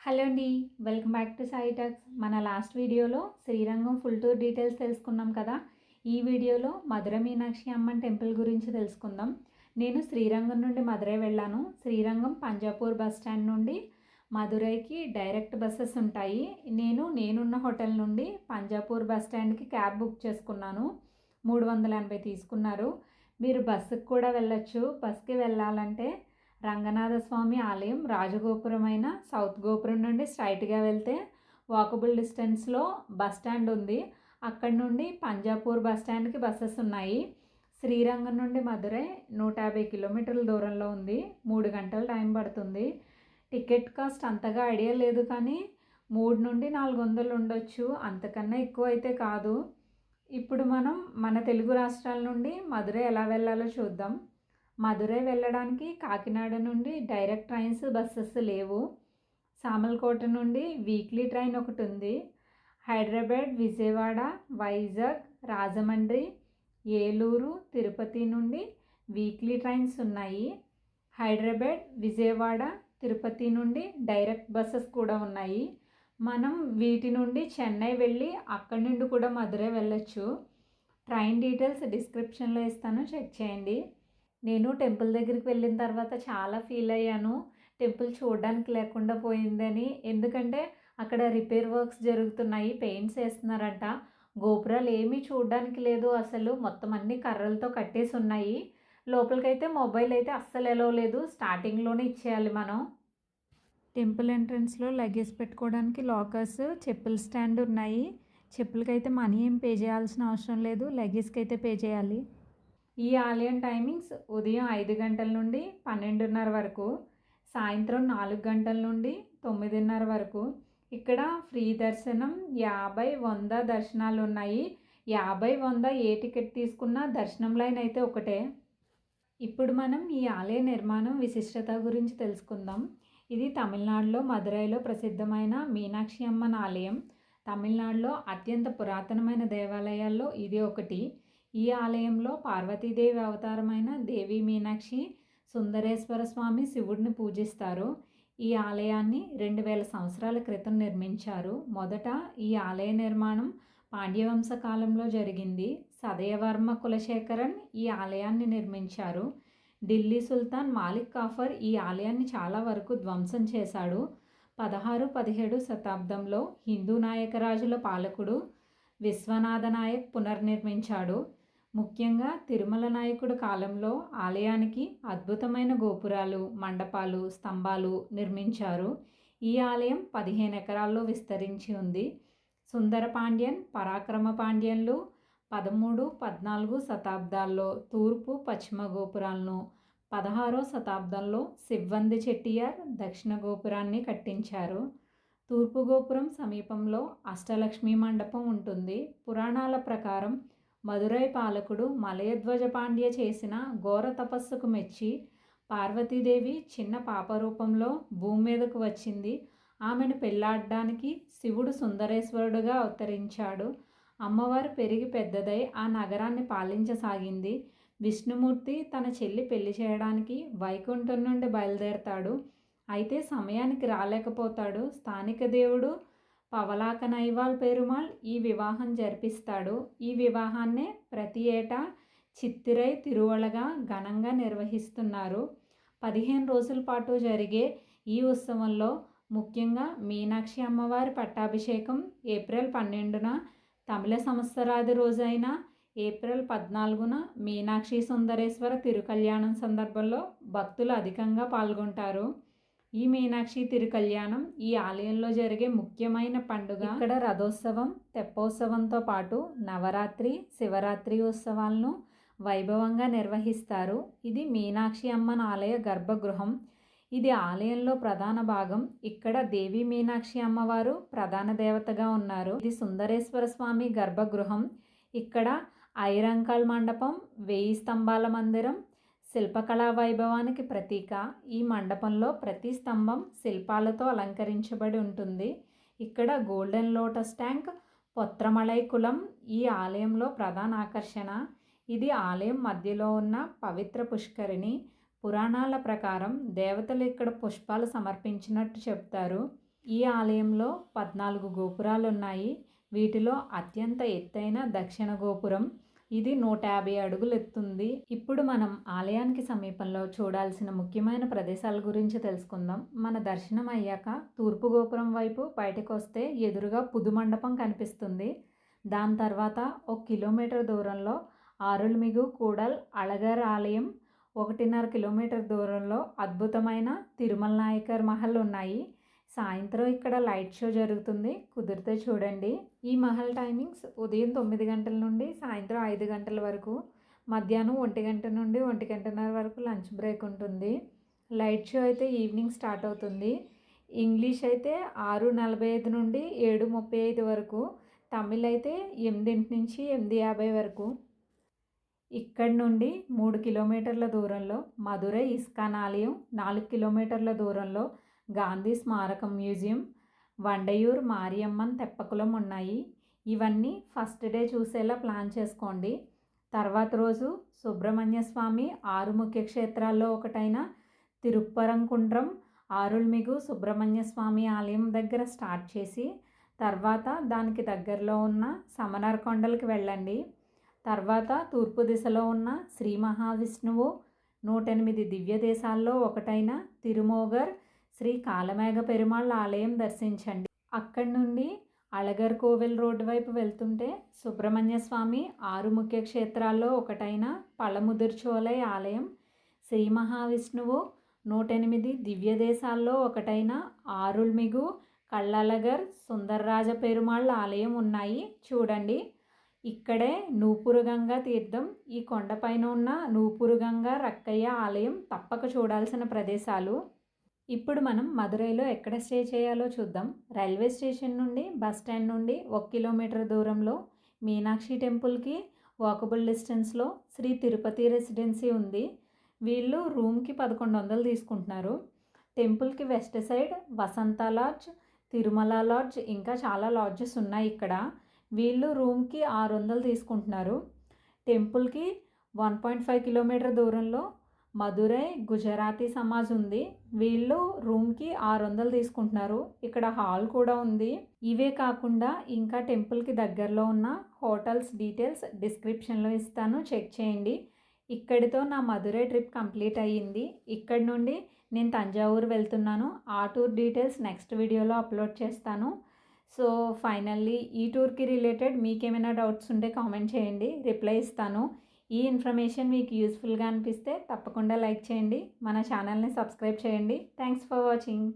Hello అండి. Welcome back to Sai talks. మన last వీడియోలో శ్రీరంగం ఫుల్ టూర్ డీటెయిల్స్ తెలుసుకున్నాం కదా. ఈ వీడియోలో మధుర మీనాక్షి అమ్మన్ టెంపుల్ గురించి తెలుసుకుందాం. నేను శ్రీరంగం నుండి మధురై వెళ్ళాను. శ్రీరంగం పంజాపూర్ బస్ స్టాండ్ నుండి మధురైకి డైరెక్ట్ బస్సెస్ ఉంటాయి. నేనున్న హోటల్ నుండి పంజాపూర్ బస్ స్టాండ్కి క్యాబ్ బుక్ చేసుకున్నాను. 380 తీసుకున్నారు. మీరు బస్సుకు కూడా వెళ్ళొచ్చు. బస్కి వెళ్ళాలంటే రంగనాథస్వామి ఆలయం రాజగోపురమైన సౌత్ గోపురం నుండి స్ట్రైట్గా వెళ్తే వాకబుల్ డిస్టెన్స్లో బస్ స్టాండ్ ఉంది. అక్కడ నుండి పంజాపూర్ బస్ స్టాండ్కి బస్సెస్ ఉన్నాయి. శ్రీరంగం నుండి మధురై 150 కిలోమీటర్ల దూరంలో ఉంది. 3 గంటల టైం పడుతుంది. టికెట్ కాస్ట్ అంతగా ఐడియా లేదు, కానీ 3 నుండి 400 ఉండొచ్చు, అంతకన్నా ఎక్కువ అయితే కాదు. ఇప్పుడు మనం మన తెలుగు రాష్ట్రాల నుండి మధురై ఎలా వెళ్ళాలో చూద్దాం. మధురై వెళ్ళడానికి కాకినాడ నుండి డైరెక్ట్ ట్రైన్స్ బస్సెస్ లేవు. సామర్లకోట నుండి వీక్లీ ట్రైన్ ఒకటి ఉంది. హైదరాబాద్, విజయవాడ, వైజాగ్, రాజమండ్రి, ఏలూరు, తిరుపతి నుండి వీక్లీ ట్రైన్స్ ఉన్నాయి. హైదరాబాద్, విజయవాడ, తిరుపతి నుండి డైరెక్ట్ బస్సెస్ కూడా ఉన్నాయి. మనం వీటి నుండి చెన్నై వెళ్ళి అక్కడి నుండి కూడా మధురై వెళ్ళొచ్చు. ట్రైన్ డీటెయిల్స్ డిస్క్రిప్షన్లో ఇస్తాను, చెక్ చేయండి. నేను టెంపుల్ దగ్గరికి వెళ్ళిన తర్వాత చాలా ఫీల్ అయ్యాను, టెంపుల్ చూడడానికి లేకుండా పోయిందని. ఎందుకంటే అక్కడ రిపేర్ వర్క్స్ జరుగుతున్నాయి, పెయింట్స్ వేస్తున్నారంట. గోపురాలు ఏమీ చూడడానికి లేదు, అసలు మొత్తం అన్ని కర్రలతో కట్టేసి ఉన్నాయి. లోపలికైతే మొబైల్ అయితే అస్సలు ఎలో లేదు, స్టార్టింగ్లోనే ఇచ్చేయాలి మనం. టెంపుల్ ఎంట్రన్స్లో లగేజ్ పెట్టుకోవడానికి లాకర్స్, చెప్పుల స్టాండ్ ఉన్నాయి. చెప్పులకైతే మనీ ఏం పే చేయాల్సిన అవసరం లేదు, లగేజ్కి అయితే పే చేయాలి. ఈ ఆలయం టైమింగ్స్ ఉదయం 5 గంటల నుండి 12:30 వరకు, సాయంత్రం 4 గంటల నుండి 9:30 వరకు. ఇక్కడ ఫ్రీ దర్శనం 50, 100 దర్శనాలు ఉన్నాయి. 50, 100 ఏ టికెట్ తీసుకున్నా దర్శనం లైన్ అయితే ఒకటే. ఇప్పుడు మనం ఈ ఆలయ నిర్మాణం విశిష్టత గురించి తెలుసుకుందాం. ఇది తమిళనాడులో మదురైలో ప్రసిద్ధమైన మీనాక్షి అమ్మన్ ఆలయం. తమిళనాడులో అత్యంత పురాతనమైన దేవాలయాల్లో ఇది ఒకటి. ఈ ఆలయంలో పార్వతీదేవి అవతారమైన దేవి మీనాక్షి, సుందరేశ్వర స్వామి శివుడిని పూజిస్తారు. ఈ ఆలయాన్ని 2000 సంవత్సరాల క్రితం నిర్మించారు. మొదట ఈ ఆలయ నిర్మాణం పాండ్యవంశ కాలంలో జరిగింది. సదయవర్మ కులశేఖరన్ ఈ ఆలయాన్ని నిర్మించారు. ఢిల్లీ సుల్తాన్ మాలిక్ కాఫర్ ఈ ఆలయాన్ని చాలా వరకు ధ్వంసం చేశాడు. 16, 17 శతాబ్దంలో హిందూ నాయకరాజుల పాలకుడు విశ్వనాథ నాయక్ పునర్నిర్మించాడు. ముఖ్యంగా తిరుమల నాయకుడు కాలంలో ఆలయానికి అద్భుతమైన గోపురాలు, మండపాలు, స్తంభాలు నిర్మించారు. ఈ ఆలయం 15 ఎకరాల్లో విస్తరించి ఉంది. సుందర పాండ్యన్, పరాక్రమ పాండ్యన్లు 13, 14 శతాబ్దాల్లో తూర్పు, పశ్చిమ గోపురాలను, 16వ శతాబ్దంలో సిబ్బంది చెట్టియార్ దక్షిణ గోపురాన్ని కట్టించారు. తూర్పు గోపురం సమీపంలో అష్టలక్ష్మి మండపం ఉంటుంది. పురాణాల ప్రకారం మదురై పాలకుడు మలయధ్వజ పాండ్య చేసిన ఘోర తపస్సుకు మెచ్చి పార్వతీదేవి చిన్న పాప రూపంలో భూమి మీదకు వచ్చింది. ఆమెను పెళ్లాడడానికి శివుడు సుందరేశ్వరుడుగా అవతరించాడు. అమ్మవారు పెరిగి పెద్దదై ఆ నగరాన్ని పాలించసాగింది. విష్ణుమూర్తి తన చెల్లి పెళ్లి చేయడానికి వైకుంఠం నుండి బయలుదేరతాడు. అయితే సమయానికి రాలేకపోతాడు. స్థానిక దేవుడు పవలాక నైవాల్ పెరుమాళ్ ఈ వివాహం జరిపిస్తాడు. ఈ వివాహాన్నే ప్రతి ఏటా చిత్తిరై తిరువళగా ఘనంగా నిర్వహిస్తున్నారు. 15 రోజుల పాటు జరిగే ఈ ఉత్సవంలో ముఖ్యంగా మీనాక్షి అమ్మవారి పట్టాభిషేకం ఏప్రిల్ 12న, తమిళ సంవత్సరాది రోజైన ఏప్రిల్ 14న మీనాక్షి సుందరేశ్వర తిరుకల్యాణం సందర్భంలో భక్తులు అధికంగా పాల్గొంటారు. ఈ మీనాక్షి తిరుకల్యాణం ఈ ఆలయంలో జరిగే ముఖ్యమైన పండుగ. ఇక్కడ రథోత్సవం, తెప్పోత్సవంతో పాటు నవరాత్రి, శివరాత్రి ఉత్సవాలను వైభవంగా నిర్వహిస్తారు. ఇది మీనాక్షి అమ్మన్ ఆలయ గర్భగృహం. ఇది ఆలయంలో ప్రధాన భాగం. ఇక్కడ దేవి మీనాక్షి అమ్మవారు ప్రధాన దేవతగా ఉన్నారు. ఇది సుందరేశ్వర స్వామి గర్భగృహం. ఇక్కడ ఐరంకల్ మండపం, 1000 స్తంభాల మందిరం శిల్పకళా వైభవానికి ప్రతీక. ఈ మండపంలో ప్రతి స్తంభం శిల్పాలతో అలంకరించబడి ఉంటుంది. ఇక్కడ గోల్డెన్ లోటస్ ట్యాంక్, పొత్రమలై కులం ఈ ఆలయంలో ప్రధాన ఆకర్షణ. ఇది ఆలయం మధ్యలో ఉన్న పవిత్ర పుష్కరిణి. పురాణాల ప్రకారం దేవతలు ఇక్కడ పుష్పాలు సమర్పించినట్టు చెప్తారు. ఈ ఆలయంలో 14 గోపురాలు ఉన్నాయి. వీటిలో అత్యంత ఎత్తైన దక్షిణ గోపురం. ఇది 150 అడుగులు ఎత్తుంది. ఇప్పుడు మనం ఆలయానికి సమీపంలో చూడాల్సిన ముఖ్యమైన ప్రదేశాల గురించి తెలుసుకుందాం. మన దర్శనం అయ్యాక తూర్పు గోపురం వైపు బయటకు వస్తే ఎదురుగా పుదు మండపం కనిపిస్తుంది. దాని తర్వాత 1 కిలోమీటర్ దూరంలో ఆరుల్మిగు కూడల్ అళగర్ ఆలయం, 1.5 కిలోమీటర్ దూరంలో అద్భుతమైన తిరుమల నాయకర్ మహల్ ఉన్నాయి. సాయంత్రం ఇక్కడ లైట్ షో జరుగుతుంది, కుదిరితే చూడండి. ఈ మహల్ టైమింగ్స్ ఉదయం 9 గంటల నుండి సాయంత్రం 5 గంటల వరకు, మధ్యాహ్నం 1 గంట నుండి 1 గంటన్నర వరకు లంచ్ బ్రేక్ ఉంటుంది. లైట్ షో అయితే ఈవినింగ్ స్టార్ట్ అవుతుంది. ఇంగ్లీష్ అయితే 6:45 నుండి 7:35 వరకు, తమిళ్ అయితే 8 నుంచి 8:50 వరకు. ఇక్కడి నుండి 3 కిలోమీటర్ల దూరంలో మధురై ఇస్కాన్ ఆలయం, 4 కిలోమీటర్ల దూరంలో గాంధీ స్మారకం మ్యూజియం, వండయూర్ మారియమ్మన్ తెప్పకులం ఉన్నాయి. ఇవన్నీ ఫస్ట్ డే చూసేలా ప్లాన్ చేసుకోండి. తర్వాత రోజు సుబ్రహ్మణ్య స్వామి 6 ముఖ్య క్షేత్రాల్లో ఒకటైన తిరుప్పరంకుండ్రం ఆరుల్మిగు సుబ్రహ్మణ్య స్వామి ఆలయం దగ్గర స్టార్ట్ చేసి తర్వాత దానికి దగ్గరలో ఉన్న సమనర్ కొండలకి వెళ్ళండి. తర్వాత తూర్పు దిశలో ఉన్న శ్రీ మహావిష్ణువు 108 దివ్య దేశాల్లో ఒకటైన తిరుమోగర్ శ్రీ కాలమేఘ పెరుమాళ్ ఆలయం దర్శించండి. అక్కడి నుండి అళగర్ కోవెల్ రోడ్డు వైపు వెళ్తుంటే సుబ్రహ్మణ్య స్వామి 6 ముఖ్య క్షేత్రాల్లో ఒకటైన పళముదిర్చోలై ఆలయం, శ్రీ మహావిష్ణువు 108 దివ్య దేశాల్లో ఒకటైన ఆరుల్మిగు కళ్ళలగర్ సుందర్రాజ పెరుమాళ్ ఆలయం ఉన్నాయి. చూడండి, ఇక్కడే నూపురుగంగా తీర్థం, ఈ కొండపైన ఉన్న నూపురుగంగా రక్కయ్య ఆలయం తప్పక చూడాల్సిన ప్రదేశాలు. ఇప్పుడు మనం మదురైలో ఎక్కడ స్టే చేయాలో చూద్దాం. రైల్వే స్టేషన్ నుండి బస్ స్టాండ్ నుండి 1 కిలోమీటర్ దూరంలో మీనాక్షి టెంపుల్కి వాకబుల్ డిస్టెన్స్లో శ్రీ తిరుపతి రెసిడెన్సీ ఉంది. వీళ్ళు రూమ్కి 1100 తీసుకుంటున్నారు. టెంపుల్కి వెస్ట్ సైడ్ వసంత లాడ్జ్, తిరుమల లాడ్జ్, ఇంకా చాలా లాడ్జెస్ ఉన్నాయి ఇక్కడ. వీళ్ళు రూమ్కి 600 తీసుకుంటున్నారు. టెంపుల్కి 1.5 కిలోమీటర్ దూరంలో మదురై గుజరాతీ సమాజ్ ఉంది. వీళ్ళు రూమ్కి 600 తీసుకుంటున్నారు. ఇక్కడ హాల్ కూడా ఉంది. ఇవే కాకుండా ఇంకా టెంపుల్కి దగ్గరలో ఉన్న హోటల్స్ డీటెయిల్స్ డిస్క్రిప్షన్లో ఇస్తాను, చెక్ చేయండి. ఇక్కడితో నా మదురై ట్రిప్ కంప్లీట్ అయ్యింది. ఇక్కడి నుండి నేను తంజావూరు వెళ్తున్నాను. ఆ టూర్ డీటెయిల్స్ నెక్స్ట్ వీడియోలో అప్లోడ్ చేస్తాను. సో ఫైనల్లీ ఈ టూర్కి రిలేటెడ్ మీకేమైనా డౌట్స్ ఉంటే కామెంట్ చేయండి, రిప్లై ఇస్తాను. ఈ ఇన్ఫర్మేషన్ మీకు యూస్ఫుల్గా అనిపిస్తే తప్పకుండా లైక్ చేయండి, మన ఛానల్ని సబ్స్క్రైబ్ చేయండి. Thanks for watching.